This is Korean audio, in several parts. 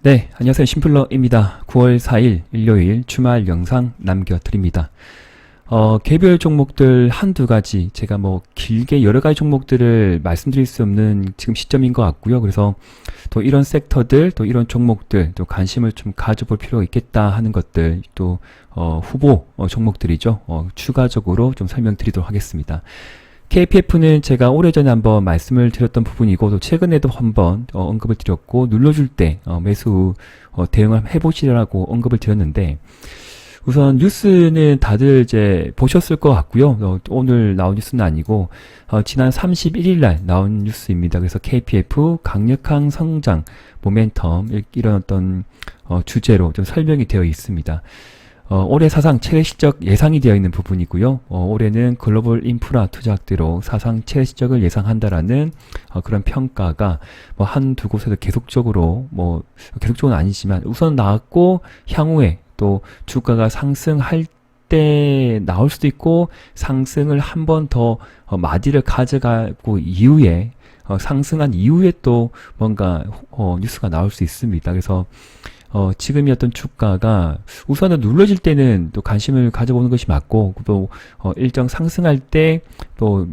네, 안녕하세요. 심플러입니다. 9월 4일 일요일 주말 영상 남겨드립니다. 개별 종목들 한두 가지, 제가 뭐 길게 여러 가지 종목들을 말씀드릴 수 없는 지금 시점인 것 같고요. 그래서 또 이런 섹터들, 또 이런 종목들, 또 관심을 좀 가져볼 필요가 있겠다 하는 것들, 또 후보 종목들이죠. 추가적으로 좀 설명드리도록 하겠습니다. KPF는 제가 오래전에 한번 말씀을 드렸던 부분이고 또 최근에도 한번 언급을 드렸고 눌러줄 때 매수 대응을 해보시라고 언급을 드렸는데, 우선 뉴스는 다들 이제 보셨을 것 같고요. 오늘 나온 뉴스는 아니고 지난 31일 날 나온 뉴스입니다. 그래서 KPF 강력한 성장 모멘텀 이런 어떤 주제로 좀 설명이 되어 있습니다. 올해 사상 최대 실적 예상이 되어 있는 부분이고요. 올해는 글로벌 인프라 투자학대로 사상 최대 실적을 예상한다라는 그런 평가가 뭐 한두 곳에서 계속적으로 계속적으로는 아니지만 우선 나왔고, 향후에 또 주가가 상승할 때 나올 수도 있고, 상승을 한 번 더 마디를 가져가고 이후에 상승한 이후에 또 뭔가 뉴스가 나올 수 있습니다. 그래서 지금의 어떤 주가가 우선은 눌러질 때는 또 관심을 가져보는 것이 맞고, 또 일정 상승할 때 또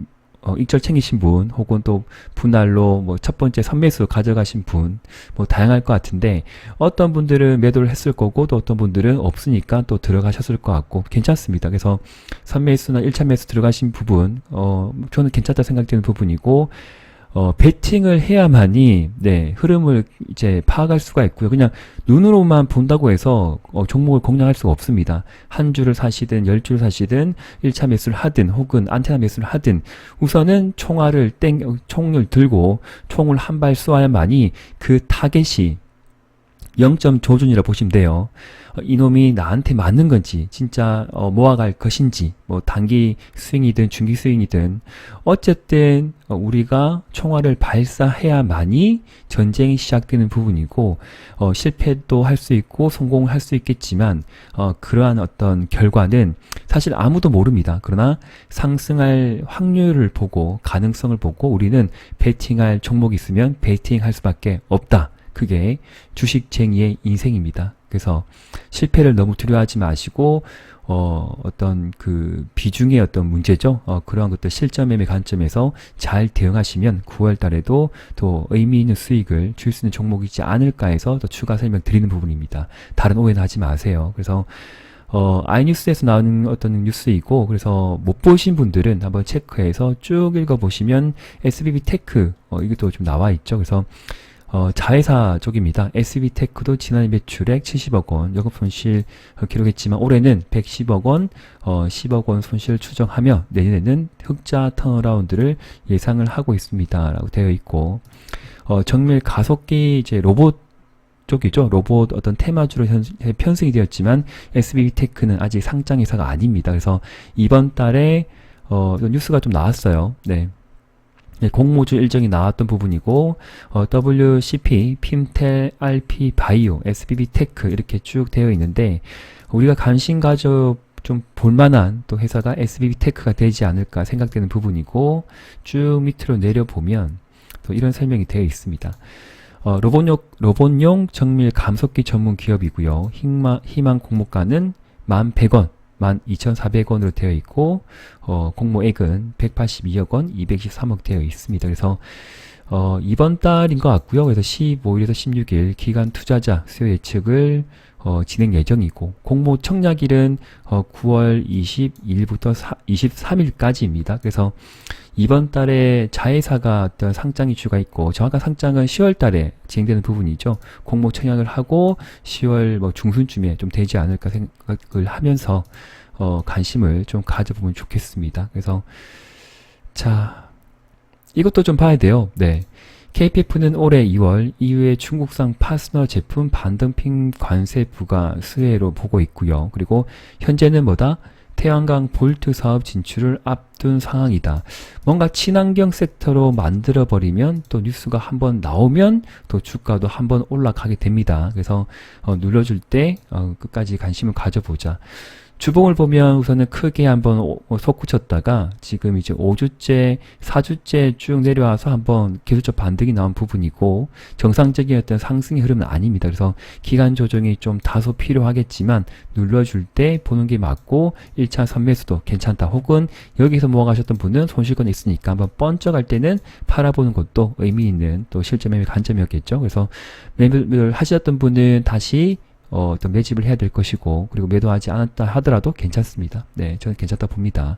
익절 챙기신 분, 혹은 또 분할로 첫 번째 선매수 가져가신 분, 다양할 것 같은데, 어떤 분들은 매도를 했을 거고 또 어떤 분들은 없으니까 또 들어가셨을 것 같고 괜찮습니다. 그래서 선매수나 1차 매수 들어가신 부분 저는 괜찮다 생각되는 부분이고, 베팅을 해야만이 흐름을 이제 파악할 수가 있고요. 그냥 눈으로만 본다고 해서 종목을 공략할 수가 없습니다. 한 주를 사시든 10주를 사시든 1차 매수를 하든 혹은 안테나 매수를 하든 우선은 총을 들고 총을 한 발 쏘아야만이 그 타겟이 0점 조준이라 보시면 돼요. 이놈이 나한테 맞는 건지, 진짜 모아갈 것인지, 단기 스윙이든 중기 스윙이든 어쨌든 우리가 총알을 발사해야만이 전쟁이 시작되는 부분이고, 실패도 할 수 있고 성공을 할 수 있겠지만 그러한 어떤 결과는 사실 아무도 모릅니다. 그러나 상승할 확률을 보고 가능성을 보고 우리는 베팅할 종목이 있으면 베팅할 수밖에 없다. 그게 주식쟁이의 인생입니다. 그래서 실패를 너무 두려워하지 마시고 어떤 그 비중의 어떤 문제죠. 그러한 것들 실전 매매 관점에서 잘 대응하시면 9월 달에도 또 의미 있는 수익을 줄 수 있는 종목이지 않을까 해서 더 추가 설명 드리는 부분입니다. 다른 오해는 하지 마세요. 그래서 아이뉴스에서 나오는 어떤 뉴스이고, 그래서 못 보신 분들은 한번 체크해서 쭉 읽어보시면 SBB테크 이것도 좀 나와 있죠. 그래서 자회사 쪽입니다. SB테크도 지난해 매출액 70억 원, 영업 손실 기록했지만 올해는 110억 원, 10억 원 손실 추정하며 내년에는 흑자 턴어라운드를 예상을 하고 있습니다. 라고 되어 있고, 정밀 가속기 이제 로봇 쪽이죠. 로봇 어떤 테마주로 편승이 되었지만 SB테크는 아직 상장 회사가 아닙니다. 그래서 이번 달에 뉴스가 좀 나왔어요. 공모주 일정이 나왔던 부분이고, WCP, 핀텔, RP 바이오, SBB테크 이렇게 쭉 되어 있는데, 우리가 관심 가져 좀 볼만한 또 회사가 SBB테크가 되지 않을까 생각되는 부분이고, 쭉 밑으로 내려보면 또 이런 설명이 되어 있습니다. 로봇용 정밀 감속기 전문 기업이고요. 희망 공모가는 1,100원, 12,400원으로 되어 있고, 공모액은 182억 원, 223억 되어 있습니다. 그래서 이번 달인 것 같고요. 그래서 15일에서 16일 기간 투자자 수요 예측을 진행 예정이고, 공모 청약일은 9월 22일부터 23일까지입니다. 그래서 이번 달에 자회사가 어떤 상장 이슈가 있고, 정확한 상장은 10월 달에 진행되는 부분이죠. 공모 청약을 하고 10월 중순쯤에 좀 되지 않을까 생각을 하면서 관심을 좀 가져보면 좋겠습니다. 그래서 자, 이것도 좀 봐야 돼요. KPF는 올해 2월 이후에 중국산 파스너 제품 반덤핑 관세 부과 수혜로 보고 있고요. 그리고 현재는 태양광 볼트 사업 진출을 앞둔 상황이다. 뭔가 친환경 섹터로 만들어버리면 또 뉴스가 한번 나오면 또 주가도 한번 올라가게 됩니다. 그래서 눌러줄 때 끝까지 관심을 가져보자. 주봉을 보면 우선은 크게 한번 솟구쳤다가 지금 이제 5주째, 4주째 쭉 내려와서 한번 기술적 반등이 나온 부분이고 정상적인 어떤 상승의 흐름은 아닙니다. 그래서 기간 조정이 좀 다소 필요하겠지만 눌러줄 때 보는 게 맞고 1차 선매수도 괜찮다. 혹은 여기서 모아가셨던 분은 손실권이 있으니까 한번 번쩍할 때는 팔아보는 것도 의미 있는 또 실제 매매 관점이었겠죠. 그래서 매매를 하셨던 분은 다시 어떤 매집을 해야 될 것이고, 그리고 매도하지 않았다 하더라도 괜찮습니다. 네, 저는 괜찮다 봅니다.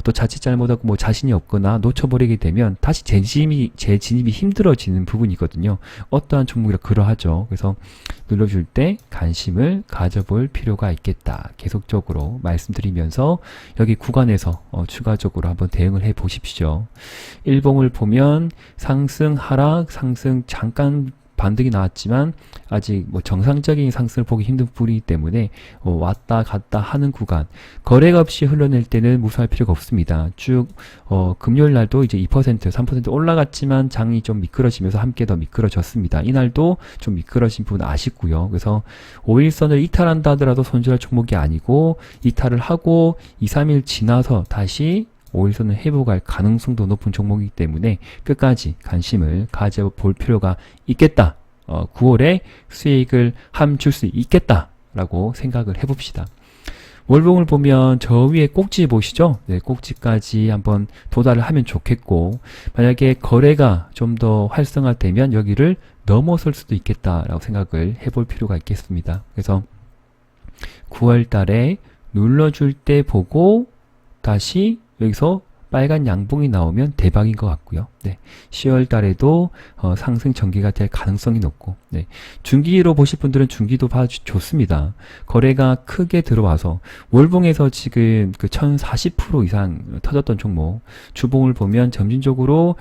또 자칫 잘못하고 뭐 자신이 없거나 놓쳐버리게 되면 다시 재진입이 힘들어지는 부분이거든요. 어떠한 종목이라 그러하죠. 그래서 눌러줄 때 관심을 가져볼 필요가 있겠다. 계속적으로 말씀드리면서 여기 구간에서 추가적으로 한번 대응을 해 보십시오. 일봉을 보면 상승, 하락, 상승 잠깐 반등이 나왔지만 아직 뭐 정상적인 상승을 보기 힘든 부분이기 때문에 왔다 갔다 하는 구간, 거래가 없이 흘러낼 때는 무서워할 필요가 없습니다. 쭉 금요일 날도 이제 2%, 3% 올라갔지만 장이 좀 미끄러지면서 함께 더 미끄러졌습니다. 이날도 좀 미끄러진 부분 아쉽고요. 그래서 5일선을 이탈한다 하더라도 손절할 종목이 아니고 이탈을 하고 2, 3일 지나서 다시 5일선을 회복할 가능성도 높은 종목이기 때문에 끝까지 관심을 가져볼 필요가 있겠다. 9월에 수익을 함줄 수 있겠다라고 생각을 해봅시다. 월봉을 보면 저 위에 꼭지 보시죠? 네, 꼭지까지 한번 도달을 하면 좋겠고, 만약에 거래가 좀 더 활성화되면 여기를 넘어설 수도 있겠다라고 생각을 해볼 필요가 있겠습니다. 그래서 9월 달에 눌러줄 때 보고 다시 여기서 빨간 양봉이 나오면 대박인 것 같고요. 네, 10월 달에도 상승 전개가 될 가능성이 높고, 네, 중기로 보실 분들은 중기도 봐도 좋습니다. 거래가 크게 들어와서 월봉에서 지금 그 1040% 이상 터졌던 종목, 주봉을 보면 점진적으로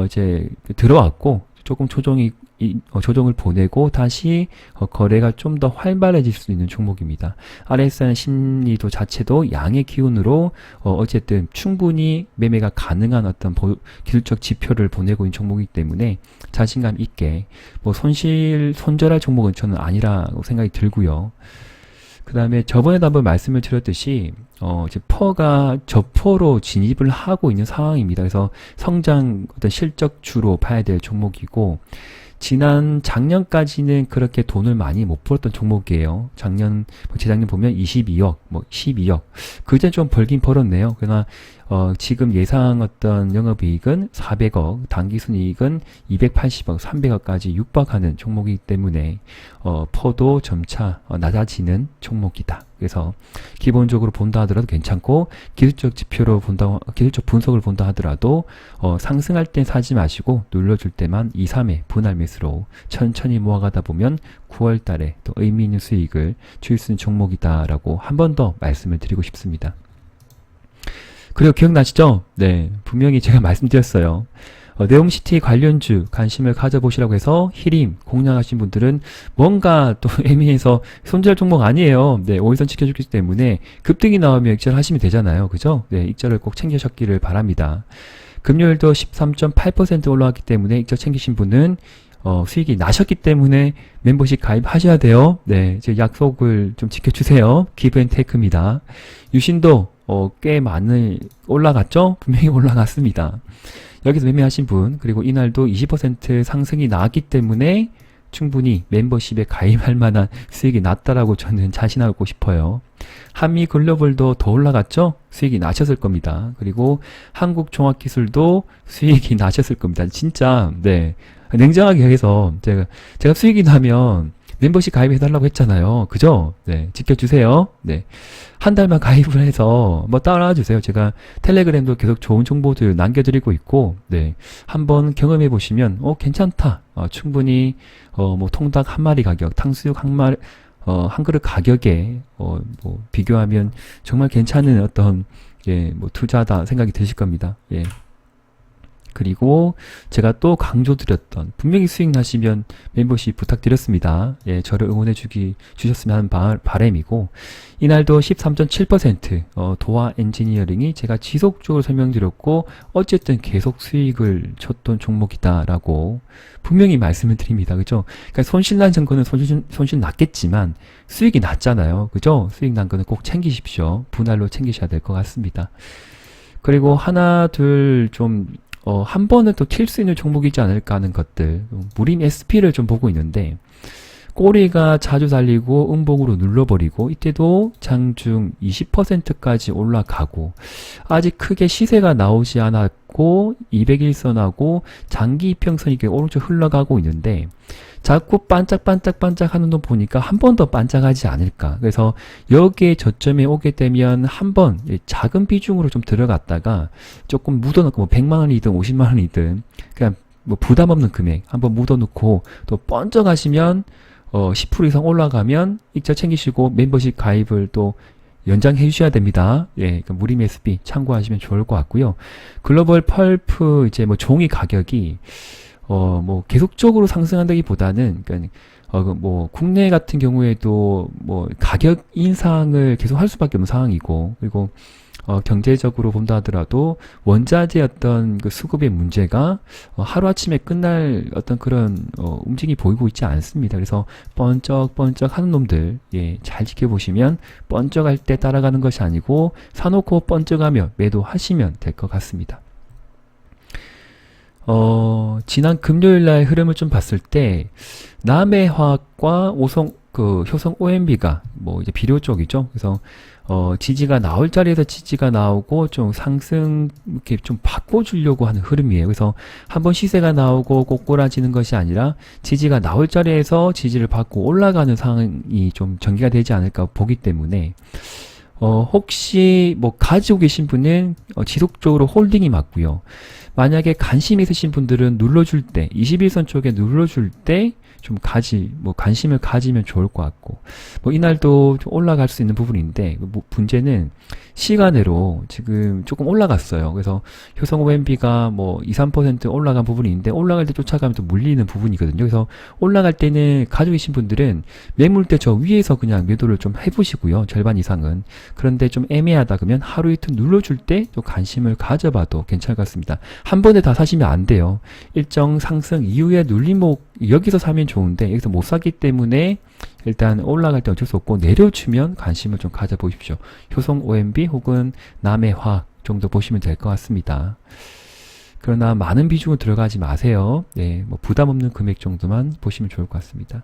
이제 들어왔고 조금 조정을 보내고 다시 거래가 좀 더 활발해질 수 있는 종목입니다. RSI 심리도 자체도 양의 기운으로 어쨌든 충분히 매매가 가능한 어떤 기술적 지표를 보내고 있는 종목이기 때문에 자신감 있게 뭐 손절할 종목은 저는 아니라고 생각이 들고요. 그 다음에 저번에도 한번 말씀을 드렸듯이 이제 퍼가 저퍼로 진입을 하고 있는 상황입니다. 그래서 성장 어떤 실적주로 봐야 될 종목이고, 작년까지는 그렇게 돈을 많이 못 벌었던 종목이에요. 재작년 보면 22억, 12억. 그때 좀 벌긴 벌었네요. 그러나, 지금 예상 어떤 영업이익은 400억, 당기순이익은 280억, 300억까지 육박하는 종목이기 때문에, 퍼도 점차 낮아지는 종목이다. 그래서 기본적으로 본다 하더라도 괜찮고, 기술적 분석을 본다 하더라도 상승할 땐 사지 마시고 눌러줄 때만 2, 3회 분할 매수로 천천히 모아가다 보면 9월 달에 또 의미 있는 수익을 줄 수 있는 종목이다라고 한 번 더 말씀을 드리고 싶습니다. 그리고 기억나시죠? 네, 분명히 제가 말씀드렸어요. 네옴시티 관련주 관심을 가져보시라고 해서 히림 공략하신 분들은 뭔가 또 애매해서 손절 종목 아니에요. 네, 5일선 지켜주기 때문에 급등이 나오면 익절 하시면 되잖아요. 그죠? 네, 익절을 꼭 챙기셨기를 바랍니다. 금요일도 13.8% 올라왔기 때문에 익절 챙기신 분은 수익이 나셨기 때문에 멤버십 가입하셔야 돼요. 네, 제 약속을 좀 지켜주세요. 기브앤테이크입니다. 유신도 꽤 많이 올라갔죠? 분명히 올라갔습니다. 여기서 매매하신 분, 그리고 이날도 20% 상승이 나왔기 때문에 충분히 멤버십에 가입할 만한 수익이 났다라고 저는 자신하고 싶어요. 한미 글로벌도 더 올라갔죠? 수익이 나셨을 겁니다. 그리고 한국종합기술도 수익이 나셨을 겁니다. 진짜, 네. 냉정하게 해서 제가 수익이 나면 멤버십 가입해달라고 했잖아요. 그죠? 네. 지켜주세요. 네. 한 달만 가입을 해서 뭐 따라와 주세요. 제가 텔레그램도 계속 좋은 정보들 남겨드리고 있고, 네. 한번 경험해 보시면, 괜찮다. 충분히, 뭐 통닭 한 마리 가격, 탕수육 한 그릇 가격에, 뭐 비교하면 정말 괜찮은 어떤, 뭐 투자다 생각이 드실 겁니다. 예. 그리고 제가 또 강조드렸던 분명히 수익 나시면 멤버십 부탁드렸습니다. 예, 저를 주셨으면 하는 바람이고 이날도 13.7% 도화 엔지니어링이 제가 지속적으로 설명드렸고 어쨌든 계속 수익을 쳤던 종목이다라고 분명히 말씀을 드립니다. 그죠? 그러니까 손실 난 증거는 손실 났겠지만 수익이 났잖아요. 그죠? 수익 난 거는 꼭 챙기십시오. 분할로 챙기셔야 될 것 같습니다. 그리고 하나 둘 좀 한 번은 또 튈 수 있는 종목이지 않을까 하는 것들. 무림 SP를 좀 보고 있는데, 꼬리가 자주 달리고 음봉으로 눌러버리고, 이때도 장중 20%까지 올라가고, 아직 크게 시세가 나오지 않았고, 200일선하고 장기 이평선이 오른쪽 흘러가고 있는데, 자꾸 반짝반짝반짝 하는 거 보니까 한 번 더 반짝하지 않을까. 그래서 여기에 저점에 오게 되면 한 번 작은 비중으로 좀 들어갔다가 조금 묻어놓고 뭐 100만원이든 50만원이든 그냥 뭐 부담 없는 금액 한번 묻어놓고 또 번쩍하시면 10% 이상 올라가면 익자 챙기시고 멤버십 가입을 또 연장해 주셔야 됩니다. 예, 그러니까 무림 SB 참고하시면 좋을 것 같고요. 글로벌 펄프 이제 뭐 종이 가격이 뭐 계속적으로 상승한다기보다는 그러니까 뭐 국내 같은 경우에도 뭐 가격 인상을 계속 할 수밖에 없는 상황이고 그리고 경제적으로 본다 하더라도 원자재 어떤 그 수급의 문제가 하루아침에 끝날 어떤 그런 움직임이 보이고 있지 않습니다. 그래서 번쩍번쩍 하는 놈들 예, 잘 지켜보시면 번쩍할 때 따라가는 것이 아니고 사놓고 번쩍하며 매도하시면 될 것 같습니다. 지난 금요일 날 흐름을 좀 봤을 때, 남해화학과 효성 OMB가, 뭐, 이제 비료 쪽이죠. 그래서, 지지가 나올 자리에서 지지가 나오고, 좀 상승, 이렇게 좀 바꿔주려고 하는 흐름이에요. 그래서, 한번 시세가 나오고 꼬꾸라지는 것이 아니라, 지지가 나올 자리에서 지지를 받고 올라가는 상황이 좀 전개가 되지 않을까 보기 때문에, 혹시 뭐 가지고 계신 분은 지속적으로 홀딩이 맞고요. 만약에 관심 있으신 분들은 눌러줄 때, 21선 쪽에 눌러줄 때 좀 관심을 가지면 좋을 것 같고, 뭐 이날도 좀 올라갈 수 있는 부분인데, 뭐 문제는 시간으로 지금 조금 올라갔어요. 그래서 효성 OMB가 뭐 2, 3% 올라간 부분인데, 올라갈 때 쫓아가면 또 물리는 부분이거든요. 그래서 올라갈 때는 가지고 계신 분들은 매물대 저 위에서 그냥 매도를 좀 해보시고요. 절반 이상은. 그런데 좀 애매하다 그러면 하루 이틀 눌러줄 때 또 관심을 가져봐도 괜찮을 것 같습니다. 한 번에 다 사시면 안 돼요. 일정 상승 이후에 눌림목 여기서 사면 좋은데 여기서 못 사기 때문에 일단 올라갈 때 어쩔 수 없고 내려주면 관심을 좀 가져보십시오. 효성 OMB 혹은 남해화학 정도 보시면 될 것 같습니다. 그러나 많은 비중은 들어가지 마세요. 네, 뭐 부담 없는 금액 정도만 보시면 좋을 것 같습니다.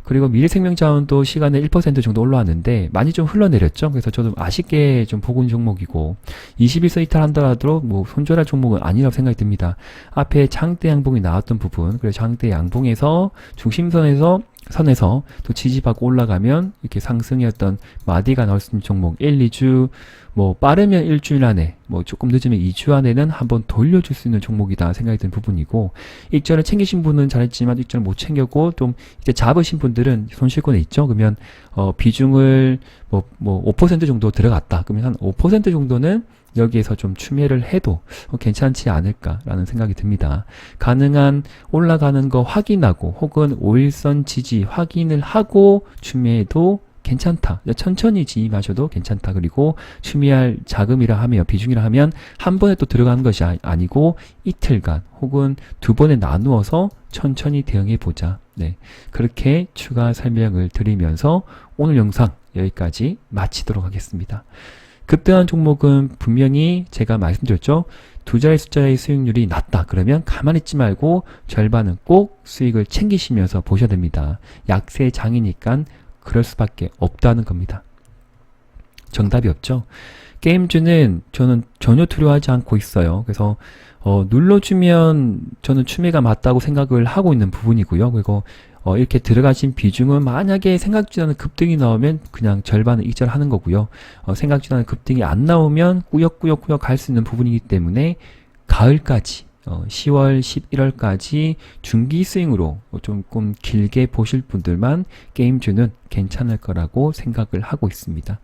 그리고 미래생명자원도 시간에 1% 정도 올라왔는데 많이 좀 흘러내렸죠. 그래서 저도 아쉽게 좀 보고 있는 종목이고 21선 이탈한다라도 뭐 손절할 종목은 아니라고 생각이 듭니다. 앞에 장대 양봉이 나왔던 부분, 그래서 장대 양봉에서 중심선에서 또 지지받고 올라가면 이렇게 상승이었던 마디가 나올 수 있는 종목 1, 2주 뭐 빠르면 일주일 안에 뭐 조금 늦으면 2주 안에는 한번 돌려줄 수 있는 종목이다 생각이 드는 부분이고 익절을 챙기신 분은 잘했지만 익절을 못 챙겼고 좀 이제 잡으신 분들은 손실권에 있죠. 그러면 비중을 뭐 5% 정도 들어갔다. 그러면 한 5% 정도는 여기에서 좀 추매를 해도 괜찮지 않을까라는 생각이 듭니다. 가능한 올라가는 거 확인하고 혹은 5일선 지지 확인을 하고 추매해도 괜찮다. 천천히 진입하셔도 괜찮다. 그리고 추미할 자금이라 하면 비중이라 하면 한 번에 또 들어가는 것이 아니고 이틀간 혹은 두 번에 나누어서 천천히 대응해 보자. 네, 그렇게 추가 설명을 드리면서 오늘 영상 여기까지 마치도록 하겠습니다. 급등한 종목은 분명히 제가 말씀드렸죠. 두 자리 숫자의 수익률이 낮다. 그러면 가만히 있지 말고 절반은 꼭 수익을 챙기시면서 보셔야 됩니다. 약세 장이니까 그럴 수밖에 없다는 겁니다. 정답이 없죠. 게임주는 저는 전혀 두려워하지 않고 있어요. 그래서 눌러주면 저는 추매가 맞다고 생각을 하고 있는 부분이고요. 그리고 이렇게 들어가신 비중은 만약에 생각지도 않은 급등이 나오면 그냥 절반은 익절하는 거고요. 생각지도 않은 급등이 안 나오면 꾸역꾸역 갈 수 있는 부분이기 때문에 가을까지 10월, 11월까지 중기 스윙으로 조금 길게 보실 분들만 게임주는 괜찮을 거라고 생각을 하고 있습니다.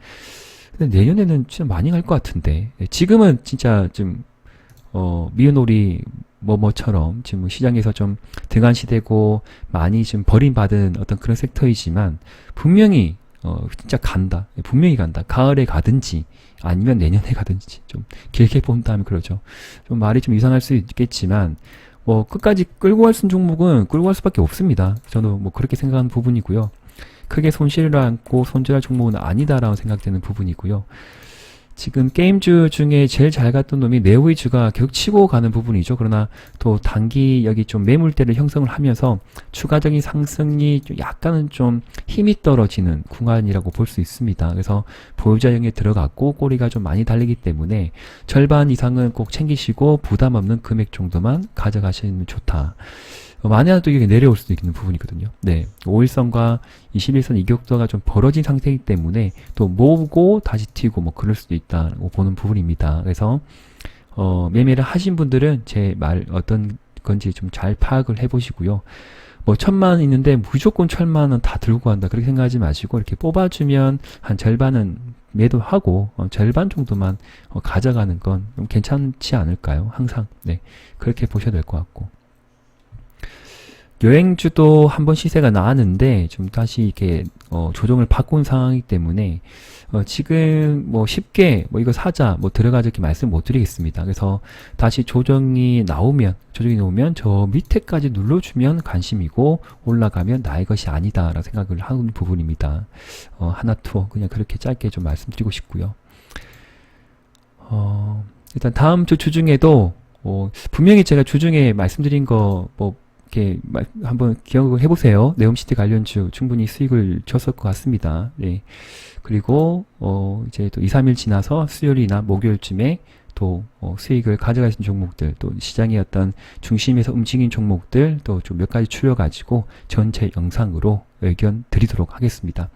근데 내년에는 진짜 많이 갈 것 같은데 지금은 진짜 좀 미연놀이 뭐뭐처럼 지금 시장에서 좀 등한시되고 많이 좀 버림받은 어떤 그런 섹터이지만 분명히 진짜 간다. 분명히 간다. 가을에 가든지 아니면 내년에 가든지 좀 길게 본다면 그러죠. 좀 말이 좀 이상할 수 있겠지만 뭐 끝까지 끌고 갈 수 있는 종목은 끌고 갈 수밖에 없습니다. 저도 뭐 그렇게 생각하는 부분이고요. 크게 손실을 안고 손절할 종목은 아니다라고 생각되는 부분이고요. 지금 게임주 중에 제일 잘 갔던 놈이 네오이즈가 계속 치고 가는 부분이죠. 그러나 또 단기 여기 좀 매물대를 형성을 하면서 추가적인 상승이 좀 약간은 좀 힘이 떨어지는 구간이라고 볼 수 있습니다. 그래서 보유자형에 들어갔고 꼬리가 좀 많이 달리기 때문에 절반 이상은 꼭 챙기시고 부담 없는 금액 정도만 가져가시면 좋다. 만약에 또 이게 내려올 수도 있는 부분이거든요. 네. 5일선과 21선 이격도가 좀 벌어진 상태이기 때문에 또 모으고 다시 튀고 뭐 그럴 수도 있다고 보는 부분입니다. 그래서 매매를 하신 분들은 제 말 어떤 건지 좀 잘 파악을 해보시고요. 뭐 1,000만 있는데 무조건 1,000만원 다 들고 간다 그렇게 생각하지 마시고 이렇게 뽑아주면 한 절반은 매도하고 절반 정도만 가져가는 건 좀 괜찮지 않을까요? 항상 네 그렇게 보셔야 될 것 같고. 여행주도 한번 시세가 나왔는데 좀 다시 이렇게 조정을 바꾼 상황이기 때문에 지금 뭐 쉽게 뭐 이거 사자 뭐 들어가자 이렇게 말씀 못 드리겠습니다. 그래서 다시 조정이 나오면 저 밑에까지 눌러주면 관심이고 올라가면 나의 것이 아니다라고 생각을 하는 부분입니다. 하나투어 그냥 그렇게 짧게 좀 말씀드리고 싶고요. 일단 다음 주 주중에도 분명히 제가 주중에 말씀드린 거 이렇게 한번 기억을 해보세요. 네옴시티 관련주 충분히 수익을 줬을 것 같습니다. 네. 그리고 이제 또 2, 3일 지나서 수요일이나 목요일쯤에 또 수익을 가져갈 수 있는 종목들, 또 시장의 어떤 중심에서 움직인 종목들 또 좀 몇 가지 추려가지고 전체 영상으로 의견 드리도록 하겠습니다.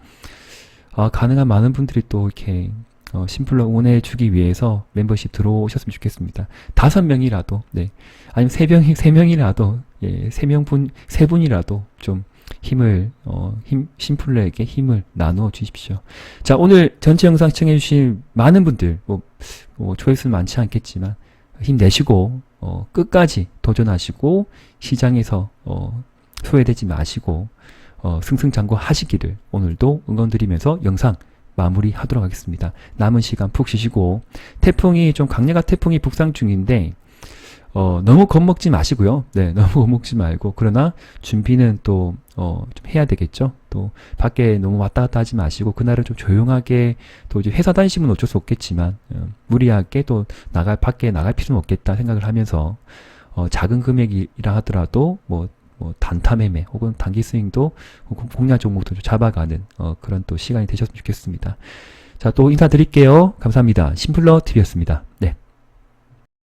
가능한 많은 분들이 또 이렇게 심플러 응원해주기 위해서 멤버십 들어오셨으면 좋겠습니다. 5명이라도, 네. 아니면 3명이라도, 예, 3분이라도 좀 심플러에게 힘을 나누어 주십시오. 자, 오늘 전체 영상 시청해주신 많은 분들, 조회수는 많지 않겠지만, 힘내시고, 끝까지 도전하시고, 시장에서, 소외되지 마시고, 승승장구 하시기를 오늘도 응원드리면서 영상 마무리하도록 하겠습니다. 남은 시간 푹 쉬시고 태풍이 좀 강력한 태풍이 북상 중인데 너무 겁먹지 마시고요. 네, 너무 겁먹지 말고 그러나 준비는 또 좀 해야 되겠죠. 또 밖에 너무 왔다 갔다 하지 마시고 그날은 좀 조용하게 또 이제 회사 다니시면 어쩔 수 없겠지만 무리하게 또 밖에 나갈 필요는 없겠다 생각을 하면서 작은 금액이라 하더라도 뭐 단타 매매 혹은 단기 스윙도 공략 종목도 좀 잡아가는 그런 또 시간이 되셨으면 좋겠습니다. 자, 또 인사드릴게요. 감사합니다. 심플러 TV였습니다. 네.